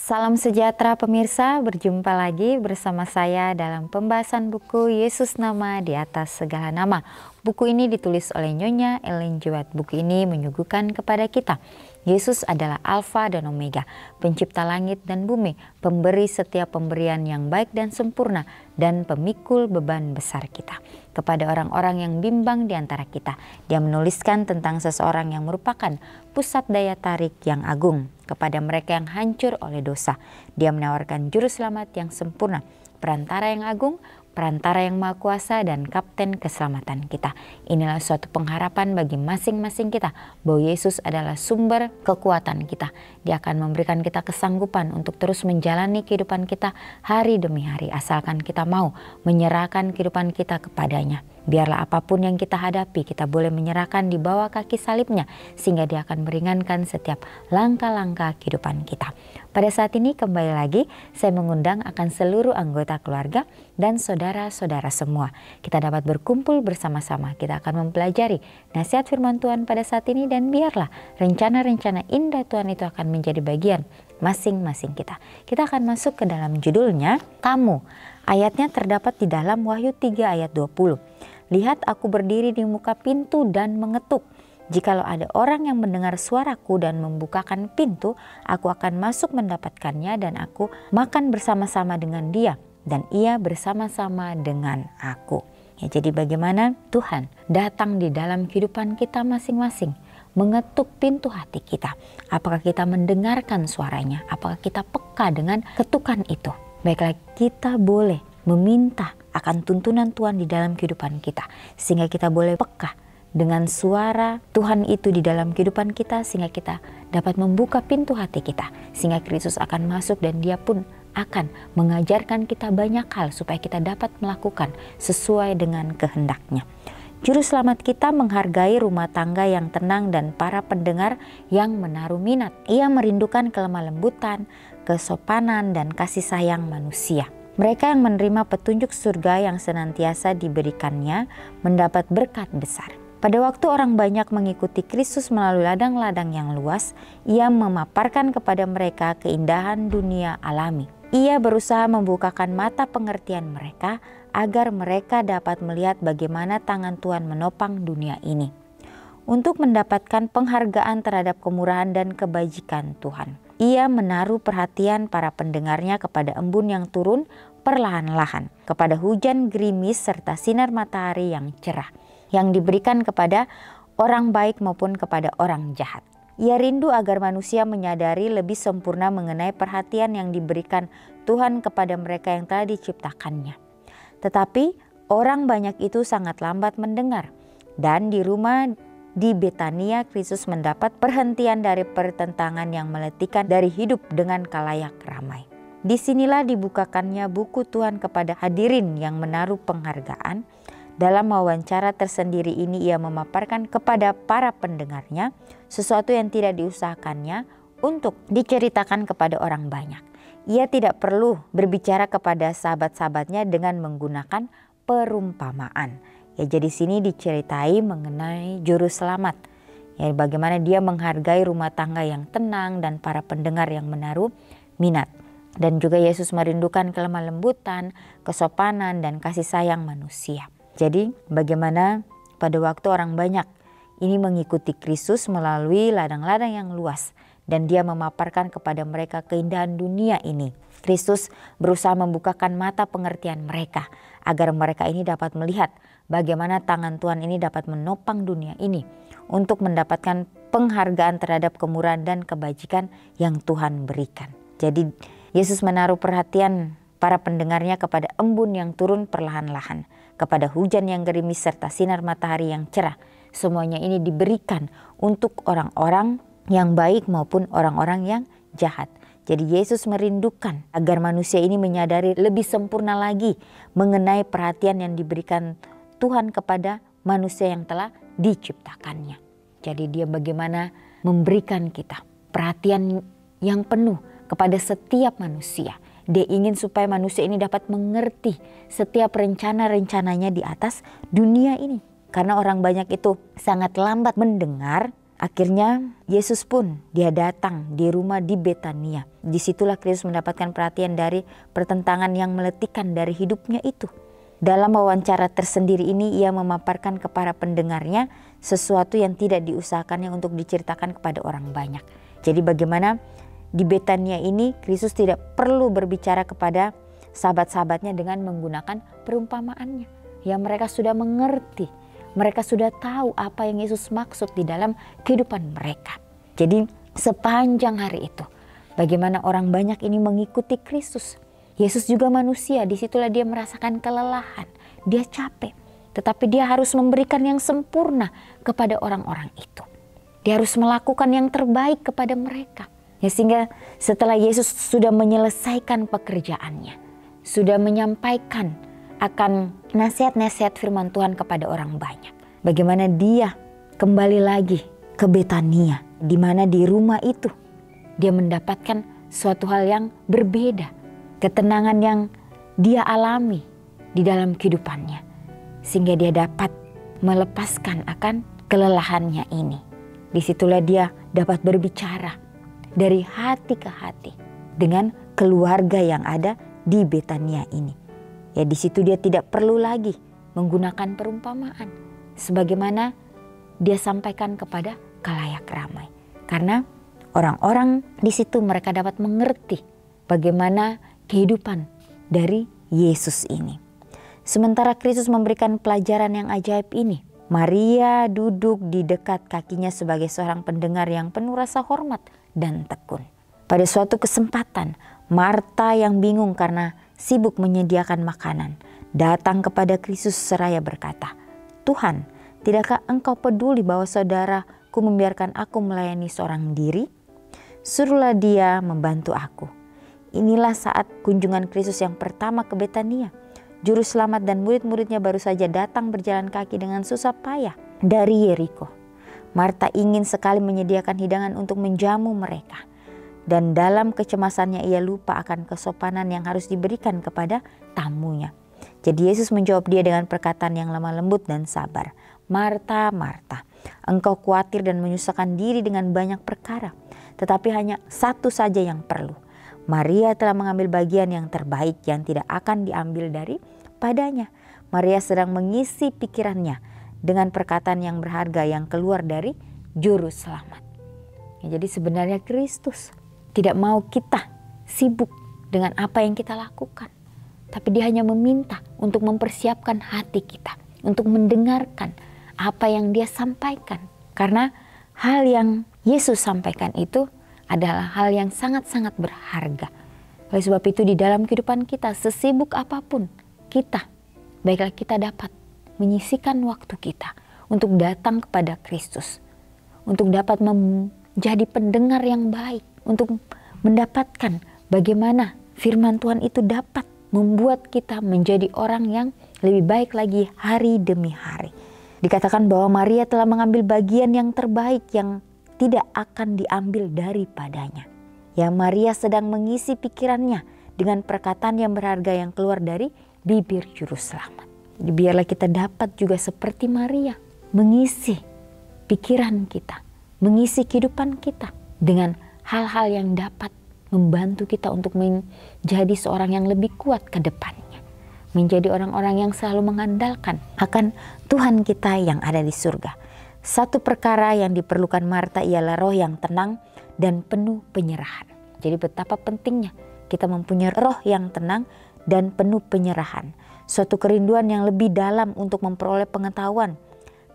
Salam sejahtera pemirsa, berjumpa lagi bersama saya dalam pembahasan buku Yesus Nama di Atas Segala Nama. Buku ini ditulis oleh Nyonya Ellen G. White. Buku ini menyuguhkan kepada kita Yesus adalah Alfa dan Omega, pencipta langit dan bumi, pemberi setiap pemberian yang baik dan sempurna, dan pemikul beban besar kita. Kepada orang-orang yang bimbang di antara kita, dia menuliskan tentang seseorang yang merupakan pusat daya tarik yang agung. Kepada mereka yang hancur oleh dosa, dia menawarkan juru selamat yang sempurna, perantara yang agung, perantara yang maha kuasa, dan kapten keselamatan kita. Inilah suatu pengharapan bagi masing-masing kita bahwa Yesus adalah sumber kekuatan kita. Dia akan memberikan kita kesanggupan untuk terus menjalani kehidupan kita hari demi hari, asalkan kita mau menyerahkan kehidupan kita kepadanya. Biarlah apapun yang kita hadapi, kita boleh menyerahkan di bawah kaki salibnya, sehingga dia akan meringankan setiap langkah-langkah kehidupan kita. Pada saat ini kembali lagi saya mengundang akan seluruh anggota keluarga dan saudara-saudara semua. Kita dapat berkumpul bersama-sama, kita akan mempelajari nasihat firman Tuhan pada saat ini, dan biarlah rencana-rencana indah Tuhan itu akan menjadi bagian masing-masing kita. Kita akan masuk ke dalam judulnya, Kamu. Ayatnya terdapat di dalam Wahyu 3 ayat 20. Lihat, aku berdiri di muka pintu dan mengetuk. Jikalau ada orang yang mendengar suaraku dan membukakan pintu, aku akan masuk mendapatkannya dan aku makan bersama-sama dengan dia dan ia bersama-sama dengan aku. Ya, jadi bagaimana Tuhan datang di dalam kehidupan kita masing-masing, mengetuk pintu hati kita. Apakah kita mendengarkan suaranya? Apakah kita peka dengan ketukan itu? Baiklah, kita boleh meminta akan tuntunan Tuhan di dalam kehidupan kita, sehingga kita boleh peka dengan suara Tuhan itu di dalam kehidupan kita, sehingga kita dapat membuka pintu hati kita, sehingga Kristus akan masuk dan dia pun akan mengajarkan kita banyak hal supaya kita dapat melakukan sesuai dengan kehendaknya. Juru selamat kita menghargai rumah tangga yang tenang dan para pendengar yang menaruh minat. Ia merindukan kelemah lembutan, kesopanan, dan kasih sayang manusia. Mereka yang menerima petunjuk surga yang senantiasa diberikannya mendapat berkat besar. Pada waktu orang banyak mengikuti Kristus melalui ladang-ladang yang luas, ia memaparkan kepada mereka keindahan dunia alami. Ia berusaha membukakan mata pengertian mereka agar mereka dapat melihat bagaimana tangan Tuhan menopang dunia ini, untuk mendapatkan penghargaan terhadap kemurahan dan kebajikan Tuhan. Ia menaruh perhatian para pendengarnya kepada embun yang turun perlahan-lahan, kepada hujan gerimis serta sinar matahari yang cerah, yang diberikan kepada orang baik maupun kepada orang jahat. Ia rindu agar manusia menyadari lebih sempurna mengenai perhatian yang diberikan Tuhan kepada mereka yang telah diciptakannya. Tetapi orang banyak itu sangat lambat mendengar, dan di rumah di Betania, Kristus mendapat perhentian dari pertentangan yang meletihkan dari hidup dengan kalayak ramai. Disinilah dibukakannya buku Tuhan kepada hadirin yang menaruh penghargaan. Dalam wawancara tersendiri ini ia memaparkan kepada para pendengarnya sesuatu yang tidak diusahakannya untuk diceritakan kepada orang banyak. Ia tidak perlu berbicara kepada sahabat-sahabatnya dengan menggunakan perumpamaan. Ya, jadi sini diceritai mengenai juru selamat. Ya, bagaimana dia menghargai rumah tangga yang tenang dan para pendengar yang menaruh minat. Dan juga Yesus merindukan kelemah lembutan, kesopanan, dan kasih sayang manusia. Jadi bagaimana pada waktu orang banyak ini mengikuti Kristus melalui ladang-ladang yang luas, dan dia memaparkan kepada mereka keindahan dunia ini. Kristus berusaha membukakan mata pengertian mereka agar mereka ini dapat melihat bagaimana tangan Tuhan ini dapat menopang dunia ini untuk mendapatkan penghargaan terhadap kemurahan dan kebajikan yang Tuhan berikan. Jadi Yesus menaruh perhatian para pendengarnya kepada embun yang turun perlahan-lahan, kepada hujan yang gerimis serta sinar matahari yang cerah. Semuanya ini diberikan untuk orang-orang yang baik maupun orang-orang yang jahat. Jadi Yesus merindukan agar manusia ini menyadari lebih sempurna lagi mengenai perhatian yang diberikan Tuhan kepada manusia yang telah diciptakannya. Jadi dia bagaimana memberikan kita perhatian yang penuh kepada setiap manusia. Dia ingin supaya manusia ini dapat mengerti setiap rencana-rencananya di atas dunia ini. Karena orang banyak itu sangat lambat mendengar, akhirnya Yesus pun dia datang di rumah di Betania. Disitulah Kristus mendapatkan perhatian dari pertentangan yang meletikan dari hidupnya itu. Dalam wawancara tersendiri ini ia memaparkan kepada pendengarnya sesuatu yang tidak diusahakannya untuk diceritakan kepada orang banyak. Jadi bagaimana di Betania ini Kristus tidak perlu berbicara kepada sahabat-sahabatnya dengan menggunakan perumpamaannya. Ya, mereka sudah mengerti, mereka sudah tahu apa yang Yesus maksud di dalam kehidupan mereka. Jadi sepanjang hari itu bagaimana orang banyak ini mengikuti Kristus. Yesus juga manusia, disitulah dia merasakan kelelahan, dia capek. Tetapi dia harus memberikan yang sempurna kepada orang-orang itu. Dia harus melakukan yang terbaik kepada mereka. Ya, sehingga setelah Yesus sudah menyelesaikan pekerjaannya, sudah menyampaikan akan nasihat-nasihat firman Tuhan kepada orang banyak. Bagaimana dia kembali lagi ke Betania, di mana di rumah itu dia mendapatkan suatu hal yang berbeda. Ketenangan yang dia alami di dalam kehidupannya. Sehingga dia dapat melepaskan akan kelelahannya ini. Disitulah dia dapat berbicara dari hati ke hati dengan keluarga yang ada di Betania ini. Ya, di situ dia tidak perlu lagi menggunakan perumpamaan. Sebagaimana dia sampaikan kepada khalayak ramai. Karena orang-orang di situ mereka dapat mengerti bagaimana kehidupan dari Yesus ini. Sementara Kristus memberikan pelajaran yang ajaib ini, Maria duduk di dekat kakinya sebagai seorang pendengar yang penuh rasa hormat dan tekun. Pada suatu kesempatan, Marta yang bingung karena sibuk menyediakan makanan, datang kepada Kristus seraya berkata, "Tuhan, tidakkah engkau peduli bahwa saudaraku membiarkan aku melayani seorang diri? Suruhlah dia membantu aku." Inilah saat kunjungan Kristus yang pertama ke Betania. Juru selamat dan murid-muridnya baru saja datang berjalan kaki dengan susah payah dari Yeriko. Marta ingin sekali menyediakan hidangan untuk menjamu mereka. Dan dalam kecemasannya ia lupa akan kesopanan yang harus diberikan kepada tamunya. Jadi Yesus menjawab dia dengan perkataan yang lemah lembut dan sabar. "Marta, Marta, engkau khawatir dan menyusahkan diri dengan banyak perkara. Tetapi hanya satu saja yang perlu. Maria telah mengambil bagian yang terbaik yang tidak akan diambil daripadanya." Maria sedang mengisi pikirannya dengan perkataan yang berharga yang keluar dari juru selamat. Ya, jadi sebenarnya Kristus tidak mau kita sibuk dengan apa yang kita lakukan. Tapi dia hanya meminta untuk mempersiapkan hati kita. Untuk mendengarkan apa yang dia sampaikan. Karena hal yang Yesus sampaikan itu adalah hal yang sangat-sangat berharga. Oleh sebab itu di dalam kehidupan kita, sesibuk apapun kita, baiklah kita dapat menyisikan waktu kita untuk datang kepada Kristus. Untuk dapat menjadi pendengar yang baik. Untuk mendapatkan bagaimana firman Tuhan itu dapat membuat kita menjadi orang yang lebih baik lagi hari demi hari. Dikatakan bahwa Maria telah mengambil bagian yang terbaik yang tidak akan diambil daripadanya. Ya, Maria sedang mengisi pikirannya dengan perkataan yang berharga yang keluar dari bibir juru selamat. Jadi biarlah kita dapat juga seperti Maria mengisi pikiran kita, mengisi kehidupan kita dengan hal-hal yang dapat membantu kita untuk menjadi seorang yang lebih kuat ke depannya. Menjadi orang-orang yang selalu mengandalkan akan Tuhan kita yang ada di surga. Satu perkara yang diperlukan Marta ialah roh yang tenang dan penuh penyerahan. Jadi betapa pentingnya kita mempunyai roh yang tenang dan penuh penyerahan. Suatu kerinduan yang lebih dalam untuk memperoleh pengetahuan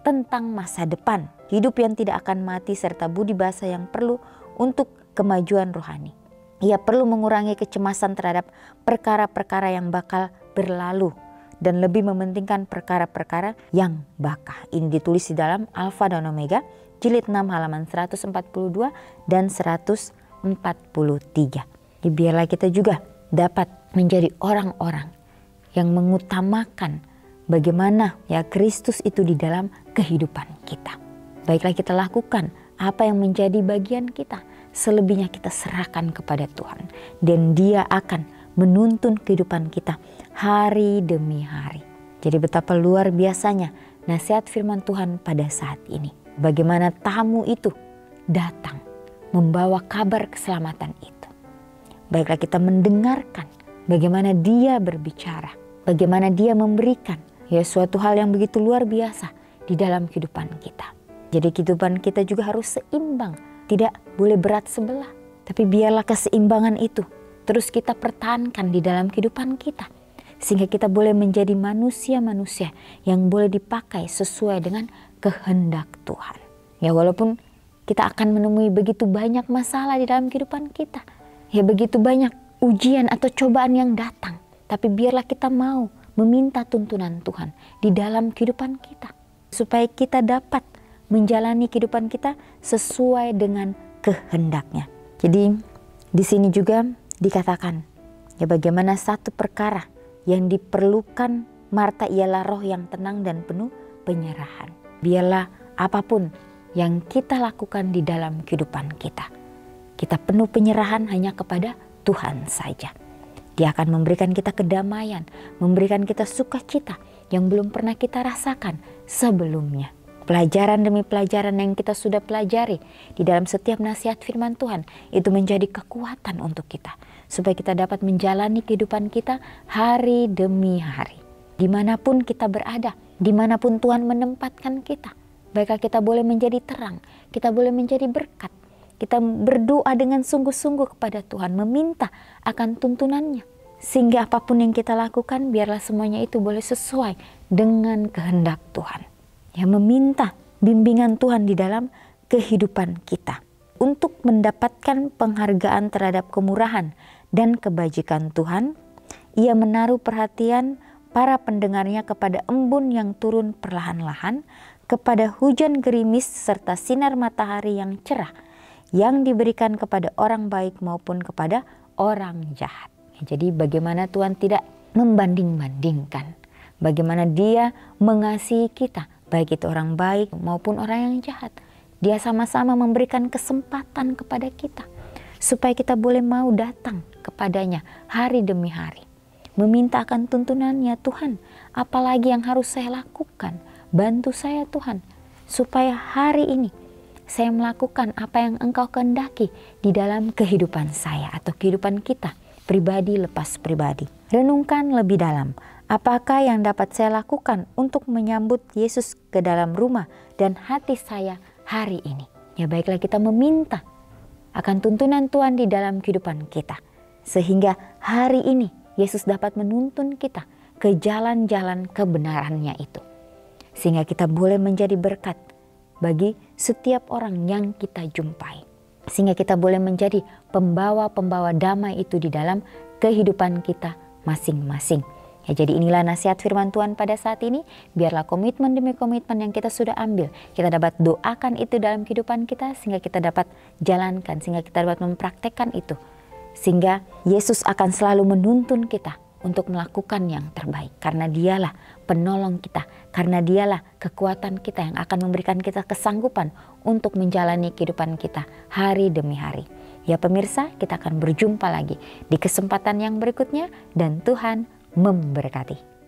tentang masa depan. Hidup yang tidak akan mati serta budi bahasa yang perlu untuk kemajuan rohani. Ia perlu mengurangi kecemasan terhadap perkara-perkara yang bakal berlalu. Dan lebih mementingkan perkara-perkara yang bakal. Ini ditulis di dalam Alfa dan Omega, jilid 6 halaman 142 dan 143. Jadi biarlah kita juga dapat menjadi orang-orang yang mengutamakan bagaimana ya Kristus itu di dalam kehidupan kita. Baiklah kita lakukan apa yang menjadi bagian kita. Selebihnya kita serahkan kepada Tuhan. Dan Dia akan menuntun kehidupan kita hari demi hari. Jadi betapa luar biasanya nasihat firman Tuhan pada saat ini. bagaimana tamu itu datang membawa kabar keselamatan itu. Baiklah kita mendengarkan bagaimana dia berbicara, bagaimana dia memberikan suatu hal yang begitu luar biasa di dalam kehidupan kita. Jadi kehidupan kita juga harus seimbang, tidak boleh berat sebelah. Tapi biarlah keseimbangan itu terus kita pertahankan di dalam kehidupan kita. Sehingga kita boleh menjadi manusia-manusia yang boleh dipakai sesuai dengan kehendak Tuhan. Ya walaupun kita akan menemui begitu banyak masalah di dalam kehidupan kita. Ya begitu banyak ujian atau cobaan yang datang. Tapi biarlah kita mau meminta tuntunan Tuhan di dalam kehidupan kita. Supaya kita dapat menjalani kehidupan kita sesuai dengan kehendaknya. Jadi di sini juga dikatakan ya bagaimana satu perkara yang diperlukan Marta ialah roh yang tenang dan penuh penyerahan. Biarlah apapun yang kita lakukan di dalam kehidupan kita, kita penuh penyerahan hanya kepada Tuhan saja. Dia akan memberikan kita kedamaian, memberikan kita sukacita yang belum pernah kita rasakan sebelumnya. Pelajaran demi pelajaran yang kita sudah pelajari di dalam setiap nasihat firman Tuhan itu menjadi kekuatan untuk kita. Supaya kita dapat menjalani kehidupan kita hari demi hari. Dimanapun kita berada, dimanapun Tuhan menempatkan kita. Baiklah kita boleh menjadi terang, kita boleh menjadi berkat. Kita berdoa dengan sungguh-sungguh kepada Tuhan, meminta akan tuntunannya. Sehingga apapun yang kita lakukan biarlah semuanya itu boleh sesuai dengan kehendak Tuhan. Ya meminta bimbingan Tuhan di dalam kehidupan kita. Untuk mendapatkan penghargaan terhadap kemurahan dan kebajikan Tuhan, ia menaruh perhatian para pendengarnya kepada embun yang turun perlahan-lahan, kepada hujan gerimis serta sinar matahari yang cerah, yang diberikan kepada orang baik maupun kepada orang jahat. Jadi bagaimana Tuhan tidak membanding-bandingkan, bagaimana Dia mengasihi kita, baik itu orang baik maupun orang yang jahat. Dia sama-sama memberikan kesempatan kepada kita supaya kita boleh mau datang kepadanya hari demi hari. Meminta akan tuntunannya, Tuhan, apalagi yang harus saya lakukan? Bantu saya Tuhan, supaya hari ini saya melakukan apa yang Engkau kehendaki di dalam kehidupan saya atau kehidupan kita, pribadi lepas pribadi. Renungkan lebih dalam. Apakah yang dapat saya lakukan untuk menyambut Yesus ke dalam rumah dan hati saya hari ini? Ya baiklah kita meminta akan tuntunan Tuhan di dalam kehidupan kita. Sehingga hari ini Yesus dapat menuntun kita ke jalan-jalan kebenarannya itu. Sehingga kita boleh menjadi berkat bagi setiap orang yang kita jumpai. Sehingga kita boleh menjadi pembawa-pembawa damai itu di dalam kehidupan kita masing-masing. Ya, jadi inilah nasihat firman Tuhan pada saat ini. Biarlah komitmen demi komitmen yang kita sudah ambil, kita dapat doakan itu dalam kehidupan kita, sehingga kita dapat jalankan, sehingga kita dapat mempraktekkan itu. Sehingga Yesus akan selalu menuntun kita untuk melakukan yang terbaik. Karena Dialah penolong kita, karena Dialah kekuatan kita yang akan memberikan kita kesanggupan untuk menjalani kehidupan kita hari demi hari. Ya pemirsa, kita akan berjumpa lagi di kesempatan yang berikutnya dan Tuhan memberkati.